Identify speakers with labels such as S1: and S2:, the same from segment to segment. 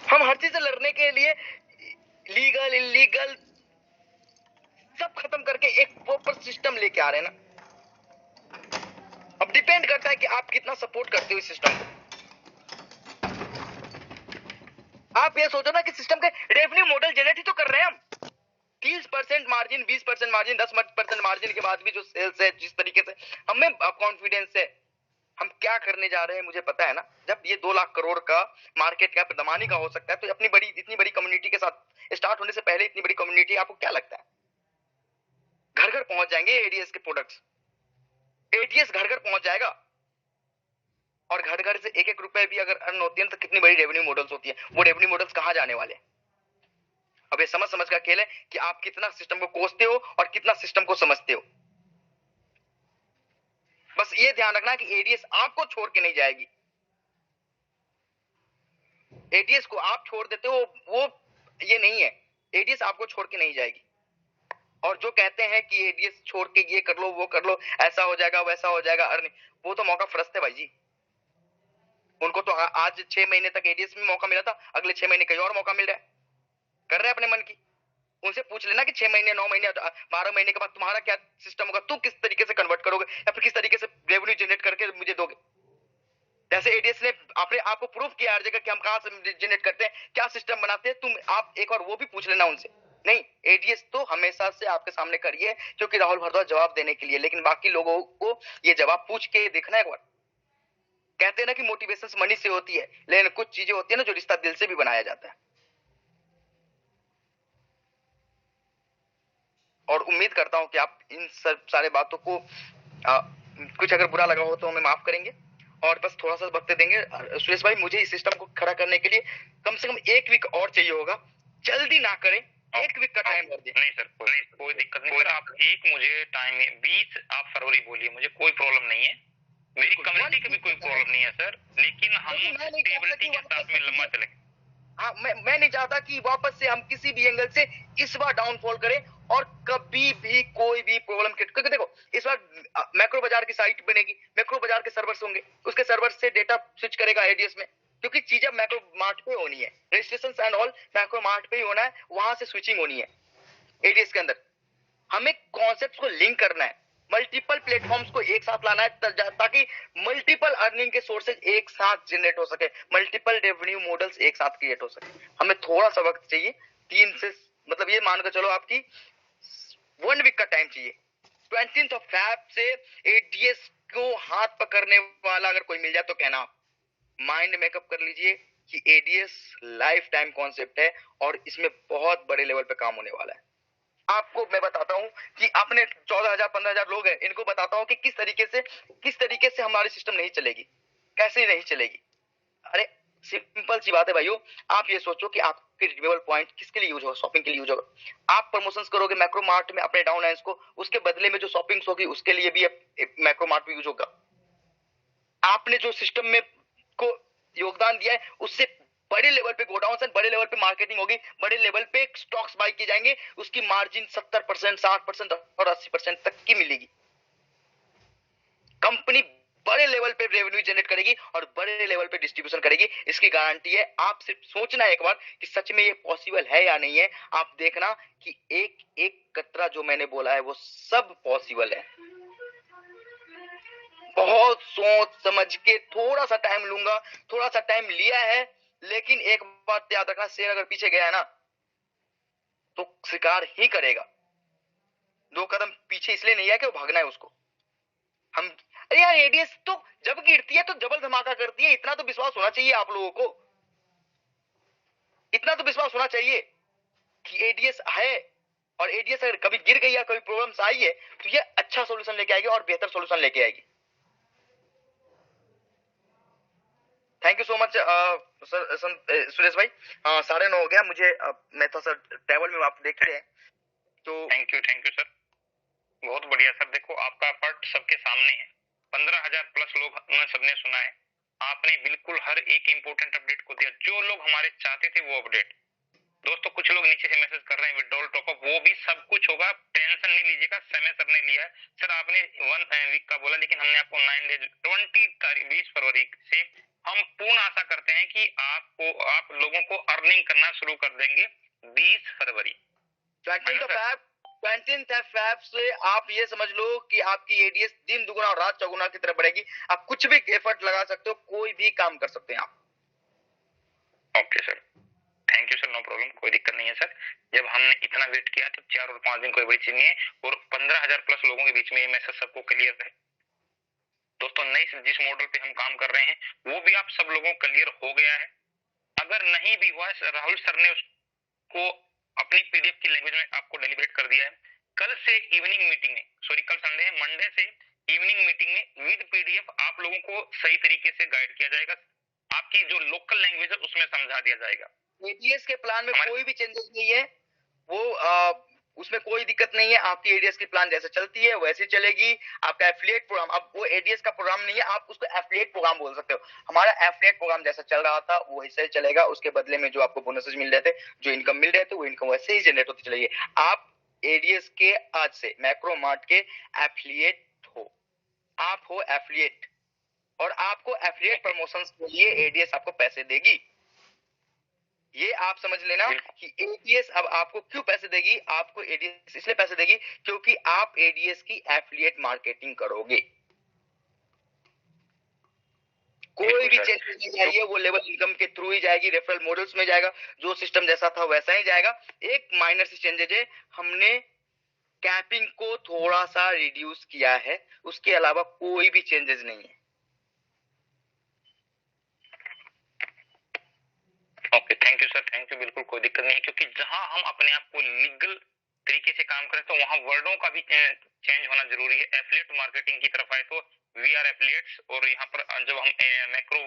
S1: हम हर चीज से लड़ने के लिए लीगल इलीगल सब खत्म करके एक प्रॉपर सिस्टम लेके आ रहे हैं ना। अब डिपेंड करता है कि आप कितना सपोर्ट करते हो इस सिस्टम को। आप ये सोचो ना कि सिस्टम के रेवेन्यू मॉडल जनरेट ही तो कर रहे हैं हम। 30% मार्जिन, 20% मार्जिन, 10% मार्जिन के बाद भी जो सेल्स है, जिस तरीके से हमें कॉन्फिडेंस है हम क्या करने जा रहे हैं, मुझे पता है ना। जब ये 2 लाख करोड़ का मार्केट कैप दमानी का हो सकता है, तो इतनी बड़ी कम्युनिटी के साथ स्टार्ट होने से पहले इतनी बड़ी कम्युनिटी, आपको क्या लगता है घर घर पहुंच जाएंगे एडीएस के प्रोडक्ट्स? एडीएस घर घर पहुंच जाएगा, और घर घर से एक एक रुपए भी अगर अर्न होती है तो कितनी बड़ी रेवेन्यू मॉडल्स होती है। वो रेवेन्यू मॉडल्स कहां जाने वाले? अब ये समझ समझ का खेल है कि आप कितना सिस्टम को कोसते हो और कितना सिस्टम को समझते हो। बस ये ध्यान रखना कि एडीएस आपको छोड़ के नहीं जाएगी। एडीएस को आप छोड़ देते हो वो ये नहीं है, एडीएस आपको छोड़ के नहीं जाएगी। और जो कहते हैं कि एडीएस छोड़ के ये कर लो वो कर लो, ऐसा हो जाएगा वैसा हो जाएगा, अर्निंग, वो तो मौका फरस्त है भाई जी। उनको तो आज 6 महीने तक एडीएस में मौका मिला था, अगले 6 महीने कहीं और मौका मिल रहा है, कर रहे हैं अपने मन की। उनसे पूछ लेना कि 6 महीने 9 महीने 12 महीने के बाद तुम्हारा क्या सिस्टम होगा, तू किस तरीके से कन्वर्ट करोगे या फिर किस तरीके से रेवेन्यू जनरेट करके मुझे दोगे। जैसे एडीएस ने अपने आपको प्रूफ किया हर जगह कि हम कहां से जनरेट करते हैं, क्या सिस्टम बनाते हैं। तुम आप एक बार वो भी पूछ लेना उनसे। नहीं, एडीएस तो हमेशा से आपके सामने करिए क्योंकि राहुल भारद्वाज जवाब देने के लिए, लेकिन बाकी लोगों को ये जवाब पूछ के देखना एक बार। कहते हैं ना कि मोटिवेशन मनी से होती है, लेकिन कुछ चीजें होती है ना जो रिश्ता दिल से भी बनाया जाता है। और उम्मीद करता हूं कि आप इन सब सारे बातों को कुछ अगर बुरा लगा हो तो हमें माफ करेंगे और बस थोड़ा सा वक्त देंगे। सुरेश भाई, मुझे इस सिस्टम को खड़ा करने के लिए कम से कम 1 वीक और चाहिए होगा, जल्दी ना करें, 1 वीक का टाइम और दें।
S2: नहीं सर, कोई दिक्कत नहीं सर, आप मुझे टाइम 20 आप फरवरी बोलिए, मुझे कोई प्रॉब्लम नहीं है, मेरी कम्युनिटी की भी कोई प्रॉब्लम नहीं है सर, लेकिन हम स्टेबिलिटी के साथ में लंबा चलेंगे।
S1: हाँ, मैं नहीं चाहता कि वापस से हम किसी भी एंगल से इस बार डाउनफॉल करें और कभी भी कोई भी प्रॉब्लम, क्योंकि देखो इस बार मैक्रो बाजार की साइट बनेगी, मैक्रो बाजार के सर्वर्स होंगे, उसके सर्वर से डेटा स्विच करेगा एडीएस में, क्योंकि चीजें मैक्रो मार्ट पे होनी है, registration and all macro mart पे ही होना है, वहां से स्विचिंग होनी है एडीएस के अंदर। हमें कॉन्सेप्ट को लिंक करना है, मल्टीपल प्लेटफॉर्म्स को एक साथ लाना है ताकि मल्टीपल अर्निंग के सोर्सेज एक साथ जनरेट हो सके, मल्टीपल रेवेन्यू मॉडल्स एक साथ क्रिएट हो सके। हमें थोड़ा सा वक्त चाहिए, 3 से मतलब ये मान कर चलो आपकी 1 वीक का टाइम चाहिए। 20 फैब से एडीएस को हाथ पकड़ने वाला अगर कोई मिल जाए तो कहना, माइंड मेकअप कर लीजिए कि एडीएस लाइफ टाइम कॉन्सेप्ट है और इसमें बहुत बड़े लेवल पे काम होने वाला है। आपको मैं बताता हूं कि अपने 14,000 15,000 लोग हैं, इनको बताता हूं कि किस तरीके से हमारी सिस्टम नहीं चलेगी, कैसे नहीं चलेगी। अरे सिंपल सी बात है भाइयों, आप ये सोचो कि आपके रिडीमेबल पॉइंट किसके लिए यूज होगा, शॉपिंग के लिए यूज होगा। आप प्रमोशंस करोगे मैक्रो मार्ट में अपने डाउन लाइन्स को, उसके बदले में जो शॉपिंग्स होगी उसके लिए भी मैक्रो मार्ट में यूज होगा। आपने जो सिस्टम में को योगदान दिया है उससे बड़े लेवल पे गोडाउन, बड़े लेवल पे मार्केटिंग होगी, बड़े लेवल पे स्टॉक्स बाय किए जाएंगे, उसकी मार्जिन 70%, 60% और 80% तक की मिलेगी। कंपनी बड़े लेवल पे रेवेन्यू जनरेट करेगी और बड़े लेवल पे डिस्ट्रीब्यूशन करेगी, इसकी गारंटी है। आप सिर्फ सोचना एक बार कि सच में ये पॉसिबल है या नहीं है। आप देखना कि एक एक कतरा जो मैंने बोला है वो सब पॉसिबल है। बहुत सोच समझ के थोड़ा सा टाइम लूंगा, थोड़ा सा टाइम लिया है, लेकिन एक बात याद रखना, शेर अगर पीछे गया है ना तो शिकार ही करेगा। 2 कदम पीछे इसलिए नहीं है कि वो भागना है उसको। हम अरे यार, एडीएस तो जब गिरती है तो जबल धमाका करती है, इतना तो विश्वास होना चाहिए आप लोगों को, इतना तो विश्वास होना चाहिए कि एडीएस है, और एडीएस अगर कभी गिर गई या कभी प्रॉब्लम्स आई है तो ये अच्छा सॉल्यूशन लेके आएगी और बेहतर सॉल्यूशन लेके आएगी। Thank you so much Suresh भाई। साढ़े 9 हो गया मुझे, मैं थोड़ा सा ट्रैवल में आप देख रहे हैं तो
S2: थैंक यू सर, बहुत बढ़िया सर। देखो आपका एफर्ट सबके सामने है, 15,000 प्लस लोग सबने सुना है, आपने बिल्कुल हर एक इंपोर्टेंट अपडेट को दिया, जो लोग हमारे चाहते थे वो अपडेट। दोस्तों कुछ लोग नीचे से मैसेज कर रहे हैं विड्रॉल टॉपअप, वो भी सब कुछ होगा, टेंशन नहीं लीजिएगा, समय सर ने लिया है। सर आपने 1 वीक का बोला, लेकिन हमने आपको 9 डेज 20 तारीख 20 फरवरी से हम पूर्ण आशा करते हैं कि आप लोगों को अर्निंग करना शुरू कर देंगे 20 फरवरी।
S1: 20th Feb से आप ये समझ लो कि आपकी एडीएस दिन दुगुना और रात चौगुना की तरफ बढ़ेगी। आप कुछ भी एफर्ट लगा सकते हो, कोई भी काम कर सकते हैं आप।
S2: Okay sir, thank you sir, no problem, कोई दिक्कत नहीं है सर। जब हमने इतना वेट किया तो 4 और 5 दिन कोई बड़ी चीज नहीं है, और 15,000 प्लस लोगों के बीच में ये मैसेज सबको क्लियर है दोस्तों। नई जिस मॉडल पे हम काम कर रहे हैं वो भी आप सब लोगों को क्लियर हो गया है। अगर नहीं भी हुआ, राहुल सर ने उसको अपनी पीडीएफ की लैंग्वेज में आपको डिलीवरेट कर दिया है। कल से इवनिंग मीटिंग में, सॉरी कल संडे है, मंडे से इवनिंग मीटिंग में विद पीडीएफ आप लोगों को सही तरीके से गाइड किया जाएगा। आपकी जो लोकल लैंग्वेज है उसमें समझा दिया जाएगा।
S1: एडीएस के प्लान में कोई भी चेंजेस नहीं है, वो उसमें कोई दिक्कत नहीं है। आपकी एडीएस की प्लान जैसे चलती है वैसे चलेगी। आपका एफिलिएट प्रोग्राम, अब वो एडीएस का प्रोग्राम नहीं है, आप उसको एफिलिएट प्रोग्राम बोल सकते हो। हमारा एफिलिएट प्रोग्राम जैसा चल रहा था वो ऐसे ही चलेगा। उसके बदले में जो आपको बोनसेस मिल रहे थे, जो इनकम मिल रहे थे, वो इनकम वैसे ही जनरेट होती चलेगी। आप एडीएस के आज से मैक्रोमार्ट के एफिलिएट हो, आप हो एफिलिएट, और आपको एफिलिएट प्रमोशन के लिए एडीएस आपको पैसे देगी। ये आप समझ लेना कि एडीएस अब आपको क्यों पैसे देगी। आपको एडीएस इसलिए पैसे देगी क्योंकि आप एडीएस की एफिलिएट मार्केटिंग करोगे। कोई भी चेंज नहीं जाएगी, वो लेवल इनकम के थ्रू ही जाएगी, रेफरल मॉडल्स में जाएगा, जो सिस्टम जैसा था वैसा ही जाएगा। एक माइनर सी चेंजेज है, हमने कैपिंग को थोड़ा सा रिड्यूस किया है, उसके अलावा कोई भी चेंजेस नहीं है।
S2: Okay, thank you sir, thank you, बिल्कुल कोई दिक्कत नहीं है, क्योंकि जहां हम अपने आप को लीगल तरीके से काम करें तो वहां वर्डों का भी चेंज होना जरूरी है। एफिलिएट मार्केटिंग की तरफ आए तो वी आर एफिलिएट्स, और यहाँ पर जब हम मैक्रो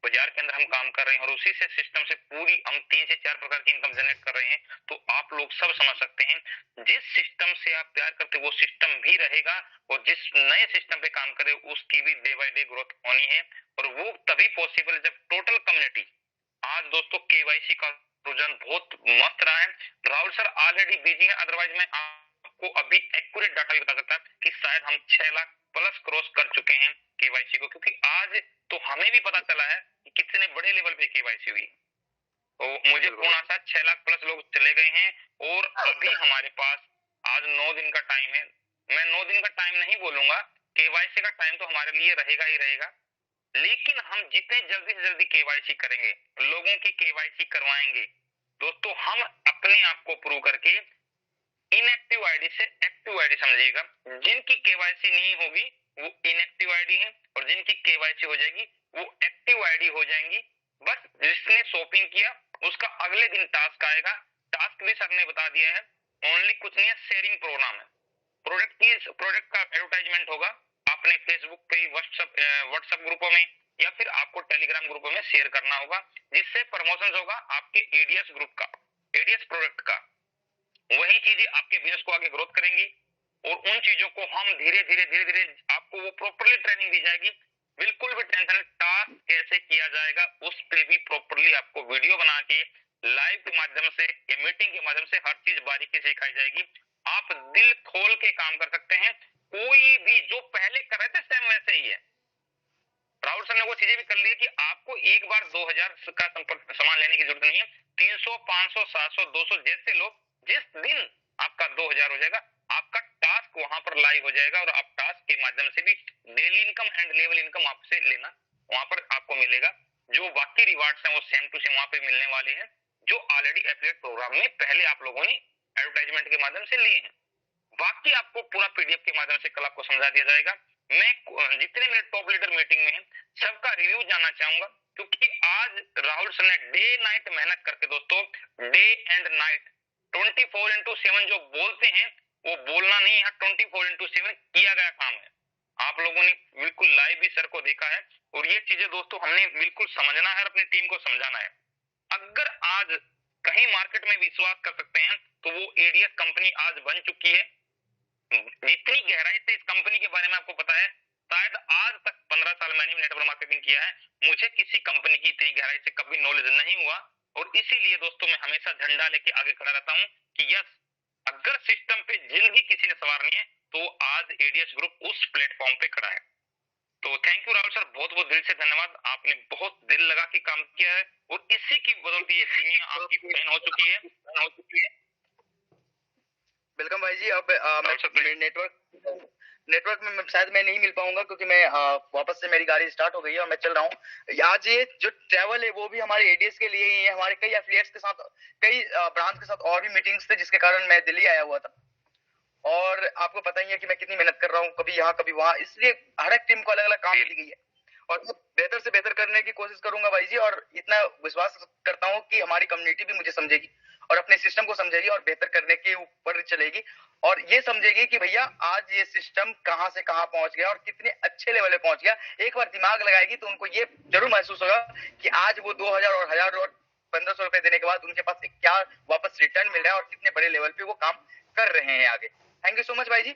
S2: बाजार के अंदर हम काम कर रहे हैं और उसी से सिस्टम से पूरी हम 3 से 4 प्रकार की इनकम जनरेट कर रहे हैं, तो आप लोग सब समझ सकते हैं जिस सिस्टम से आप प्यार करते वो सिस्टम भी रहेगा, और जिस नए सिस्टम पे काम करे उसकी भी डे बाय डे ग्रोथ होनी है। और वो तभी पॉसिबल जब टोटल कम्युनिटी, आज दोस्तों केवाईसी का रुझान बहुत मस्त रहा है। राहुल सर ऑलरेडी बिजी है, अदरवाइज मैं आपको अभी एक्यूरेट डाटा भी बता सकता कि शायद हम 6 लाख प्लस क्रॉस कर चुके हैं केवाईसी को, क्योंकि आज तो हमें भी पता चला है कि कितने बड़े लेवल पे केवाईसी हुई। तो मुझे पूर्ण आशा 6 लाख प्लस लोग चले गए हैं, और अभी हमारे पास आज 9 दिन का टाइम है। मैं 9 दिन का टाइम नहीं बोलूंगा, केवाईसी का टाइम तो हमारे लिए रहेगा ही रहेगा, लेकिन हम जितने जल्दी से जल्दी केवाईसी करेंगे, लोगों की केवाईसी करवाएंगे दोस्तों, हम अपने आप को प्रूव करके इनएक्टिव आईडी से एक्टिव आईडी समझिएगा। जिनकी केवाईसी नहीं होगी वो इनएक्टिव आईडी है, और जिनकी केवाईसी हो जाएगी वो एक्टिव आईडी हो जाएंगी। बस जिसने शॉपिंग किया उसका अगले दिन टास्क आएगा। टास्क भी सर ने बता दिया है, ओनली कुछ नहीं है, शेयरिंग प्रोग्राम है। प्रोडक्ट का एडवर्टाइजमेंट होगा, आपने फेसबुक पे, व्हाट्सएप ग्रुपों में या फिर आपको टेलीग्राम ग्रुपों में शेयर करना होगा, जिससे प्रमोशन होगा आपके एडीएस ग्रुप का, एडीएस प्रोडक्ट का। वही चीजें आपके बिजनेस को आगे ग्रोथ करेंगी, और उन चीजों को हम धीरे धीरे आपको वो प्रॉपरली ट्रेनिंग दी जाएगी। बिल्कुल भी टेंशन, टास्क कैसे किया जाएगा उस पर भी प्रॉपरली आपको वीडियो बना के लाइव के माध्यम से या मीटिंग के माध्यम से हर चीज बारीकी से सिखाई जाएगी। आप दिल खोल के काम कर सकते हैं, कोई भी जो पहले कर रहे थे सेम वैसे ही है। राहुल सर ने वो चीजें भी कर ली है कि आपको एक बार 2000 का सामान लेने की जरूरत नहीं है। 300, 500, 700, 200 जैसे लोग, जिस दिन आपका 2000 हो जाएगा, आपका टास्क वहां पर लाइव हो जाएगा, और आप टास्क के माध्यम से भी daily income and level income आपसे लेना वहां पर आपको मिलेगा। जो बाकी रिवार्ड्स हैं वो सेम टू सेम वहां पे मिलने वाले हैं, जो ऑलरेडी एफिलिएट प्रोग्राम में पहले आप लोगों ने एडवर्टाइजमेंट के माध्यम से लिए हैं। बाकी आपको पूरा पीडीएफ के माध्यम से कल आपको समझा दिया जाएगा। मैं जितने मेरे टॉप लीडर मीटिंग में हैं सबका रिव्यू जानना चाहूंगा, क्योंकि आज राहुल सर ने डे नाइट मेहनत करके दोस्तों, डे एंड नाइट 24/7 जो बोलते हैं वो बोलना नहीं है, 24/7 किया गया काम है। आप लोगों ने बिल्कुल लाइव भी सर को देखा है, और ये चीजें दोस्तों हमने बिल्कुल समझना है, अपनी टीम को समझाना है। अगर आज कहीं मार्केट में विश्वास कर सकते हैं तो वो एडीएस कंपनी आज बन चुकी है। जितनी गहराई से इस कंपनी के बारे में आपको पता है, शायद आज तक 15 साल मैंने भी नेटवर्क मार्केटिंग किया है, मुझे किसी कंपनी की इतनी गहराई से कभी नॉलेज नहीं हुआ। और इसीलिए दोस्तों मैं हमेशा झंडा लेके आगे खड़ा रहता हूं कि यस, अगर सिस्टम पे जिंदगी किसी ने संवारनी है तो आज एडीएस ग्रुप उस प्लेटफॉर्म पे खड़ा है। तो थैंक यू राहुल सर, बहुत बहुत दिल से धन्यवाद। आपने बहुत दिल लगा के काम किया है और इसी की बदौलत ये दुनिया आपकी फैन हो चुकी है।
S1: वेलकम भाई जी। अब नेटवर्क में शायद मैं नहीं मिल पाऊंगा, क्योंकि मैं वापस से मेरी गाड़ी स्टार्ट हो गई है और मैं चल रहा हूँ। आज ये जो ट्रैवल है वो भी हमारे एडीएस के लिए ही है। हमारे कई एफिलिएट्स के साथ, कई ब्रांच के साथ और भी मीटिंग्स थे, जिसके कारण मैं दिल्ली आया हुआ था। और आपको पता ही है कि मैं कितनी मेहनत कर रहा हूँ, कभी यहाँ कभी वहां, इसलिए हर एक टीम को अलग अलग काम दी गई है और मैं बेहतर से बेहतर करने की कोशिश करूंगा भाई जी। और इतना विश्वास करता हूँ कि हमारी कम्युनिटी भी मुझे समझेगी और अपने सिस्टम को समझेगी और बेहतर करने के ऊपर चलेगी और ये समझेगी कि भैया आज ये सिस्टम कहां से कहां पहुंच गया और कितने अच्छे लेवल पे पहुंच गया। एक बार दिमाग लगाएगी तो उनको ये जरूर महसूस होगा कि आज वो 2000 और 1000 और 1500 रुपए देने के बाद उनके पास क्या वापस रिटर्न मिल रहा है और कितने बड़े लेवल पे वो काम कर रहे हैं आगे। थैंक यू सो मच भाई जी।